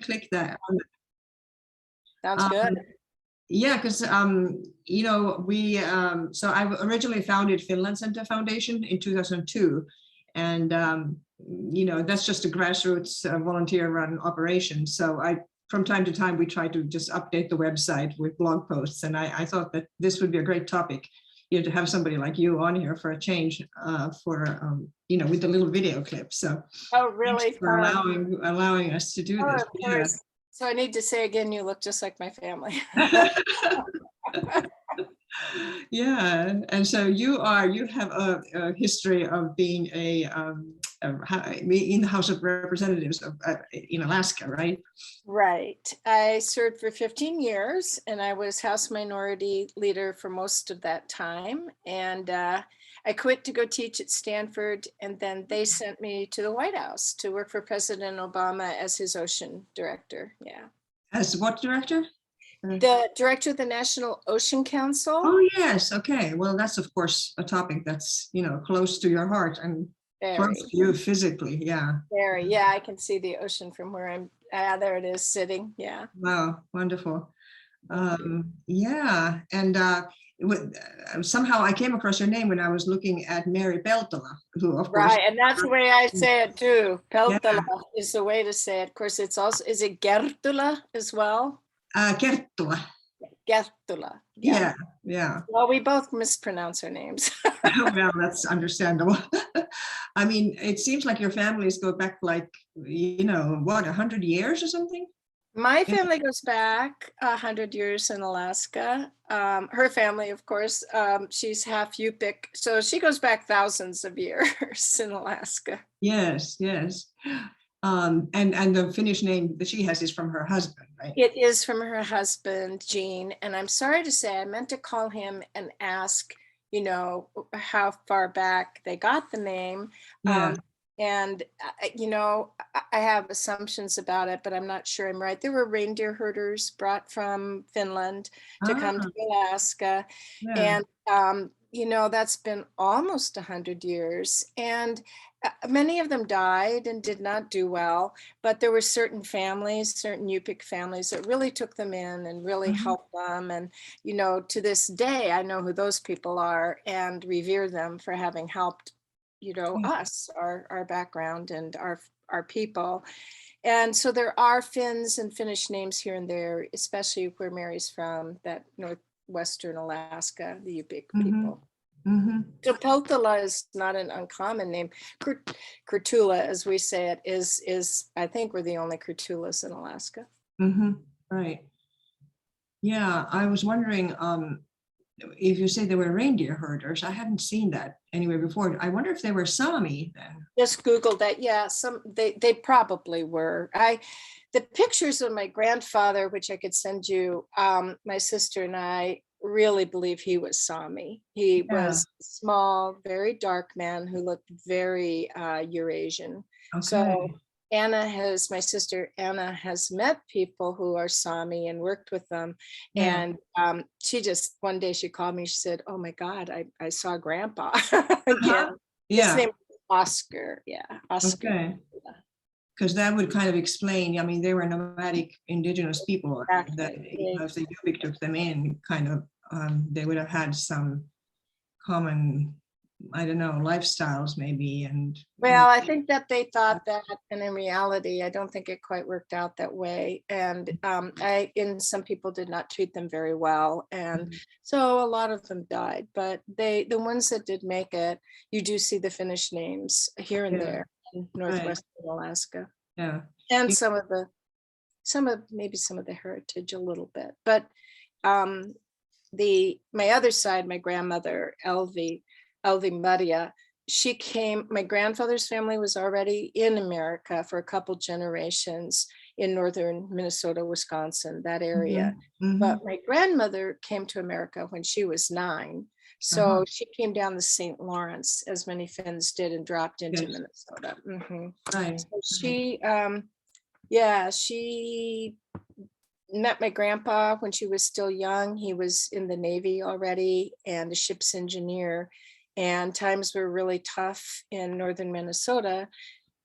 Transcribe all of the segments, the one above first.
click that. Sounds good. Yeah, because we so I originally founded Finland Center Foundation in 2002, and that's just a grassroots volunteer-run operation. So from time to time we try to just update the website with blog posts, and I thought that this would be a great topic, to have somebody like you on here for a change, with the little video clip. So oh, really? Thanks for allowing us to do this. Of course. So I need to say again, you look just like my family. Yeah, and so you have a history of being in the House of Representatives in Alaska, right? Right. I served for 15 years and I was House Minority Leader for most of that time. And I quit to go teach at Stanford, and then they sent me to the White House to work for President Obama as his ocean director. Yeah. As what director? The director of the National Ocean Council. Oh, yes. Okay. Well, that's, of course, a topic that's, close to your heart and close to you physically. Yeah. Very. Yeah, I can see the ocean from where I'm. There it is sitting. Yeah. Wow. Wonderful. Yeah. And somehow I came across your name when I was looking at Mary Peltola, who, of course. Right. And that's the way I say it, too. Peltola is the way to say it. Of course, it's also, is it Kerttula as well? Kerttula. Kerttula. Yeah. Well, we both mispronounce our names. Well, that's understandable. I mean, it seems like your families go back like, 100 years or something? My family goes back 100 years in Alaska. Her family, of course, she's half Yupik, so she goes back thousands of years in Alaska. Yes. And the Finnish name that she has is from her husband, right? It is from her husband, Gene. And I'm sorry to say, I meant to call him and ask, how far back they got the name. Yeah. I have assumptions about it, but I'm not sure I'm right. There were reindeer herders brought from Finland to come to Alaska. Yeah. And, that's been almost 100 years. And many of them died and did not do well, but there were certain families, certain Yupik families that really took them in and really helped them. And, to this day, I know who those people are and revere them for having helped us, our background and our people. And so there are Finns and Finnish names here and there, especially where Mary's from, that northwestern Alaska, the Yupik people. So Peltola is not an uncommon name. Kerttula, as we say it, is I think we're the only Kerttulas in Alaska. Right. Yeah, I was wondering, if you say they were reindeer herders, I hadn't seen that anywhere before. I wonder if they were Sami then. Just Googled that. Yeah, they probably were. The pictures of my grandfather, which I could send you, my sister and I really believe he was Sami. He was a small, very dark man who looked very Eurasian. Okay. So my sister Anna has met people who are Sami and worked with them. And she just, one day she called me, she said, oh my God, I saw Grandpa again. His name was Oscar. Yeah, Oscar. Okay. Because that would kind of explain, I mean, they were nomadic indigenous people. Exactly. That if the Yupik took them in, kind of, they would have had some common, I don't know, lifestyles maybe. And well, I think that they thought that, and in reality, I don't think it quite worked out that way. And some people did not treat them very well, and so a lot of them died. But the ones that did make it, you do see the Finnish names here and there in northwestern Alaska. Yeah, and some of the heritage a little bit, but my other side, my grandmother, Elvi Maria, my grandfather's family was already in America for a couple generations in northern Minnesota, Wisconsin, that area. But my grandmother came to America when she was 9. So she came down the St. Lawrence, as many Finns did, and dropped into Minnesota. Right. So she met my grandpa when she was still young. He was in the Navy already and a ship's engineer. And times were really tough in northern Minnesota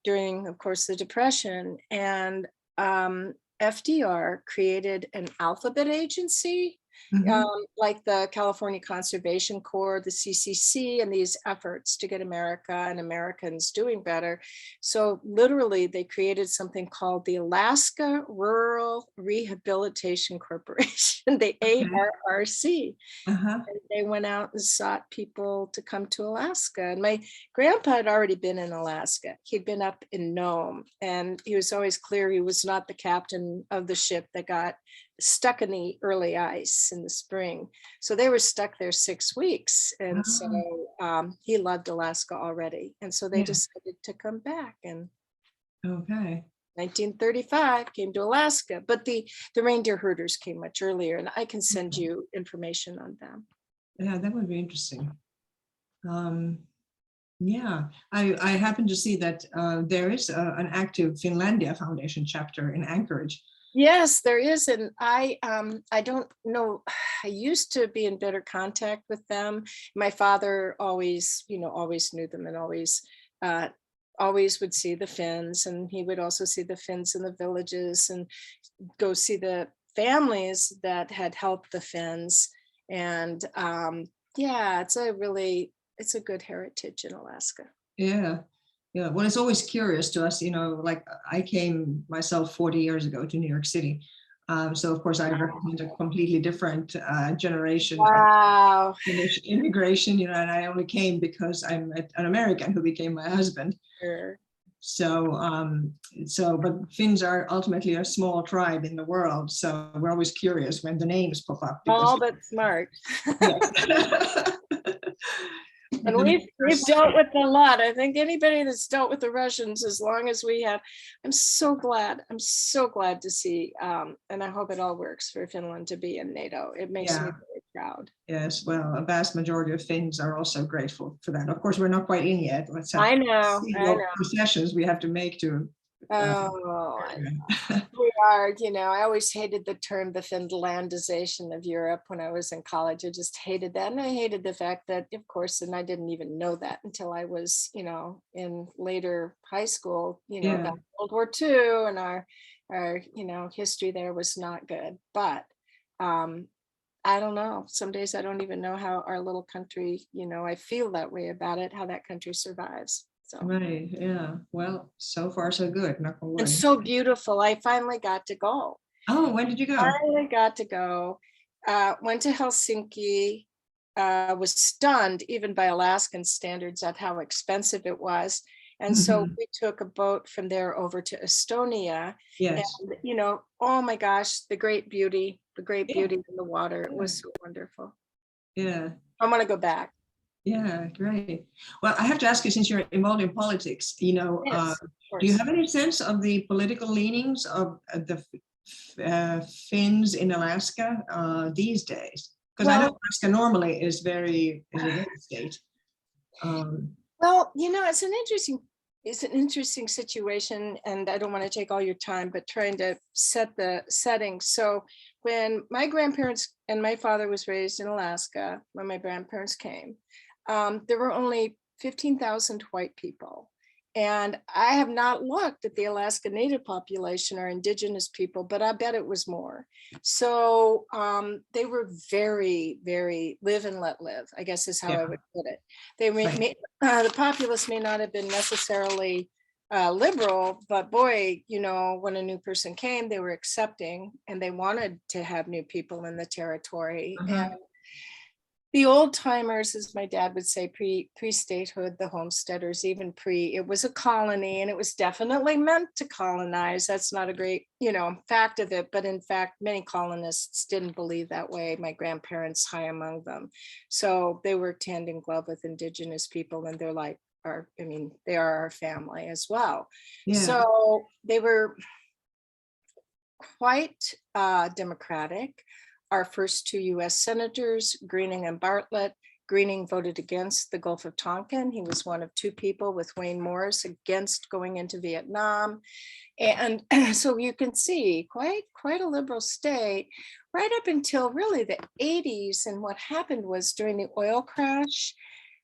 during, of course, the Depression. And FDR created an alphabet agency, Mhm. like the California Conservation Corps, the CCC, and these efforts to get America and Americans doing better. So literally, they created something called the Alaska Rural Rehabilitation Corporation, the Okay. ARRC. Uh-huh. And they went out and sought people to come to Alaska. And my grandpa had already been in Alaska. He'd been up in Nome, and he was always clear he was not the captain of the ship that got stuck in the early ice in the spring. So they were stuck there 6 weeks. And so Ah, he loved Alaska already. And so they yeah. decided to come back. And Okay. 1935 came to Alaska, but the reindeer herders came much earlier, and I can send you information on them. Yeah, that would be interesting. Um, yeah, I happen to see that there is an active Finlandia Foundation chapter in Anchorage. Yes, there is, and I don't know. I used to be in better contact with them. My father always, always knew them, and uh, always would see the Finns, and he would also see the Finns in the villages and go see the families that had helped the Finns. And yeah, it's a good heritage in Alaska. Yeah, yeah. Well, it's always curious to us, like I came myself 40 years ago to New York City. So of course I represent a completely different generation of Wow. Finnish immigration, and I only came because I'm an American who became my husband. Sure. So, but Finns are ultimately a small tribe in the world. So we're always curious when the names pop up because, All but smart. yes. And The names are we've dealt with a lot. I think anybody that's dealt with the Russians as long as we have, I'm so glad. I'm so glad to see, and I hope it all works for Finland to be in NATO. It makes me yeah, very proud. yes. Well, a vast majority of Finns are also grateful for that. Of course, we're not quite in yet. Let's have I know, I several know. concessions we have to make to. Uh, Oh, I We are, I always hated the term the Finlandization of Europe when I was in college. I just hated that. And I hated the fact that, of course, and I didn't even know that until I was, in later high school, yeah, about World War II, and our, history there was not good. But I don't know. Some days I don't even know how our little country, I feel that way about it, how that country survives. So. right. Yeah. Well, so far so good. Knock on And wood. so beautiful. I finally got to go. Oh, when did you go? Finally got to go. Went to Helsinki. Was stunned even by Alaskan standards at how expensive it was. And so Mhm. we took a boat from there over to Estonia. Yes. And, oh my gosh, the great beauty Yeah. in the water. It Yeah. was so wonderful. Yeah. I'm going to go back. Yeah, great. Well, I have to ask you, since you're involved in politics, Yes, of do you course. have any sense of the political leanings of the Finns in Alaska these days? Because I know Well, Alaska normally is a red state. Um, Well, it's an interesting situation, and I don't want to take all your time, but trying to set the setting. So when my grandparents and my father was raised in Alaska, when my grandparents came, there were only 15,000 white people. And I have not looked at the Alaska Native population or indigenous people, but I bet it was more. So they were very, very live and let live, I guess is how yeah, I would put it. They right. the populace may not have been necessarily liberal, but boy, when a new person came, they were accepting and they wanted to have new people in the territory. Uh-huh. And the old timers, as my dad would say, pre-statehood, the homesteaders, even it was a colony, and it was definitely meant to colonize. That's not a great, fact of it, but in fact, many colonists didn't believe that way. My grandparents, high among them. So they worked hand in glove with indigenous people, and they're like, they are our family as well. Yeah. So they were quite democratic. Our first two US senators, Greening and Bartlett. Greening voted against the Gulf of Tonkin. He was one of two people with Wayne Morris against going into Vietnam. And so you can see quite a liberal state right up until really the 80s. And what happened was during the oil crash,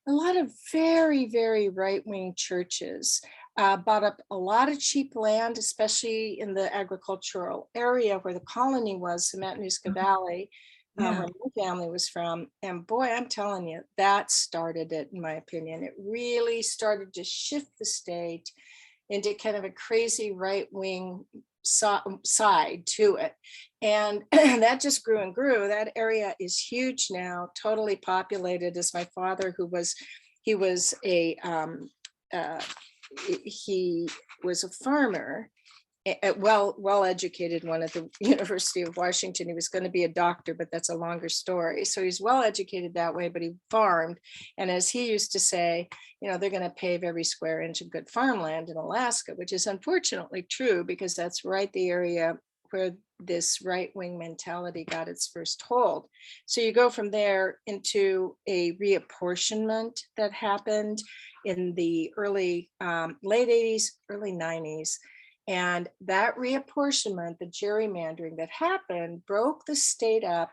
a lot of very, very right-wing churches bought up a lot of cheap land, especially in the agricultural area where the colony was, the Matanuska Valley, Yeah. where my family was from. And boy, I'm telling you, that started it, in my opinion. It really started to shift the state into kind of a crazy right-wing side to it. And that just grew and grew. That area is huge now, totally populated. As my father, he was a farmer, well-educated one at the University of Washington. He was going to be a doctor, but that's a longer story. So he's well-educated that way, but he farmed. And as he used to say, they're going to pave every square inch of good farmland in Alaska, which is unfortunately true, because that's right the area where this right-wing mentality got its first hold. So you go from there into a reapportionment that happened in the late 80s, early 90s. And that reapportionment, the gerrymandering that happened, broke the state up.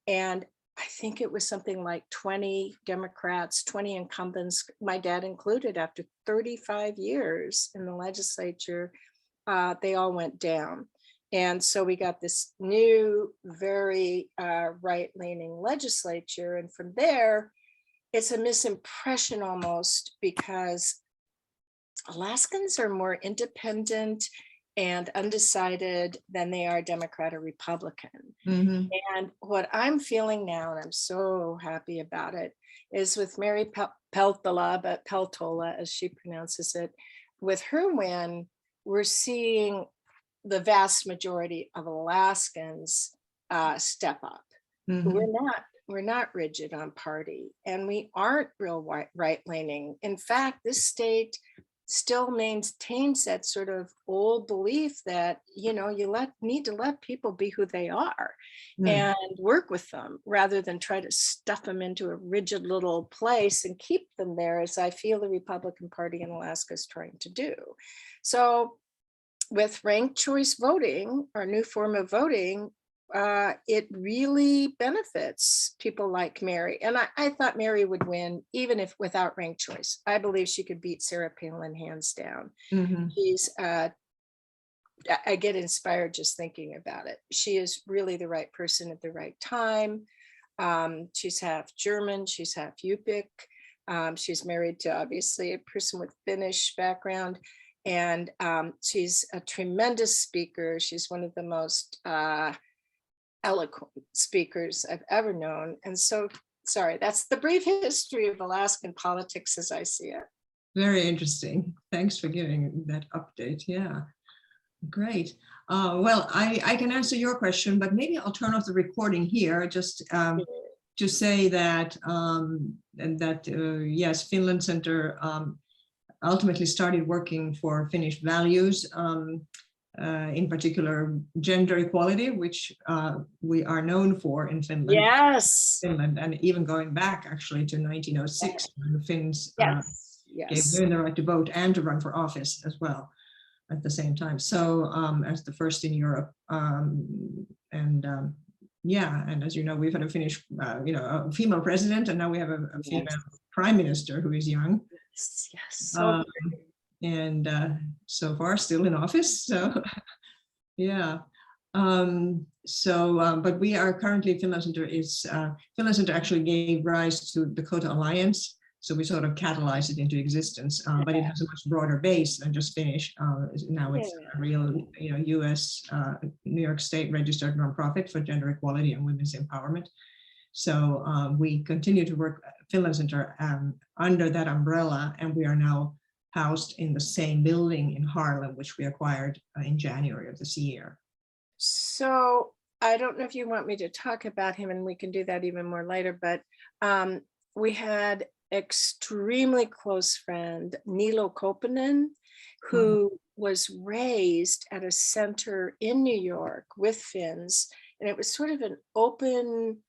And I think it was something like 20 Democrats, 20 incumbents, my dad included, after 35 years in the legislature, they all went down. And so we got this new, very right-leaning legislature. And from there, it's a misimpression almost, because Alaskans are more independent and undecided than they are Democrat or Republican. Mhm. And what I'm feeling now, and I'm so happy about it, is with Mary Peltola, but Peltola as she pronounces it, with her win, we're seeing the vast majority of Alaskans step up. Mhm. We're not rigid on party, and we aren't real right-leaning. In fact, this state still maintains that sort of old belief that, you need to let people be who they are and work with them, rather than try to stuff them into a rigid little place and keep them there, as I feel the Republican Party in Alaska is trying to do. So with ranked choice voting, our new form of voting, it really benefits people like Mary. And I thought Mary would win, even if without ranked choice. I believe she could beat Sarah Palin hands down. Mhm. She's, I get inspired just thinking about it. She is really the right person at the right time. She's half German, she's half Yupik. She's married to, obviously, a person with Finnish background. And she's a tremendous speaker. She's one of the most eloquent speakers I've ever known. And so, sorry, that's the brief history of Alaskan politics as I see it. Very interesting. Thanks for giving that update. Yeah, great. Well, I can answer your question, but maybe I'll turn off the recording here just to say that yes, Finland Center ultimately started working for Finnish values, in particular gender equality, which we are known for in Finland. Yes. Finland, and even going back actually to 1906, when the Finns gave women the right to vote and to run for office as well at the same time. So as the first in Europe, and as you know, we've had a Finnish, a female president, and now we have a female prime minister who is young. Yes. So and so far still in office. So yeah. But we are currently, Finland Center actually gave rise to the Dakota Alliance. So we sort of catalyzed it into existence, but it has a much broader base than just Finnish. Now it's a real, U.S. New York State registered nonprofit for gender equality and women's empowerment. So we continue to work Finland Center under that umbrella, and we are now housed in the same building in Harlem, which we acquired in January of this year. So I don't know if you want me to talk about him, and we can do that even more later, but we had extremely close friend, Niilo Koponen, who was raised at a center in New York with Finns. And it was sort of an open,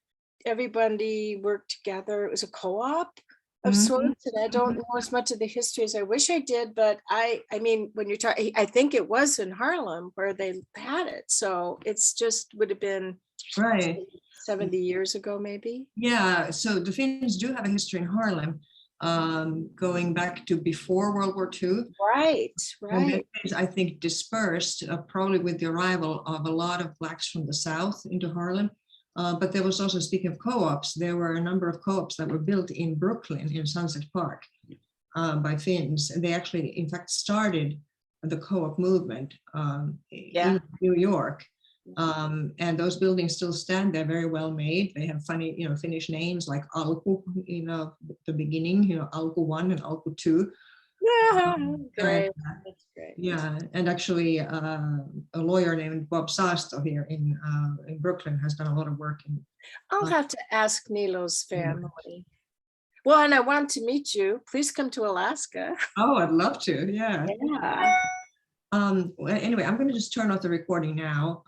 everybody worked together. It was a co-op of sorts. And I don't know as much of the history as I wish I did, but I mean, when you're talking, I think it was in Harlem where they had it. So it's just would have been right 70 years ago, maybe. Yeah, so the Finns do have a history in Harlem, going back to before World War II. Right, And right. that is, I think, dispersed probably with the arrival of a lot of Blacks from the South into Harlem. But there was also, speaking of co-ops, there were a number of co-ops that were built in Brooklyn, in Sunset Park, by Finns. And they actually, in fact, started the co-op movement in New York. And those buildings still stand. They're very well made. They have funny, Finnish names like Alku, the beginning, Alku 1 and Alku 2. Great. That's great. Yeah, and actually a lawyer named Bob Sasto here in Brooklyn has done a lot of work in. I'll have to ask Nilo's family. Well, and I want to meet you. Please come to Alaska. Oh, I'd love to. Yeah. Yeah. Anyway, I'm going to just turn off the recording now.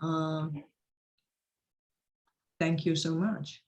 Thank you so much.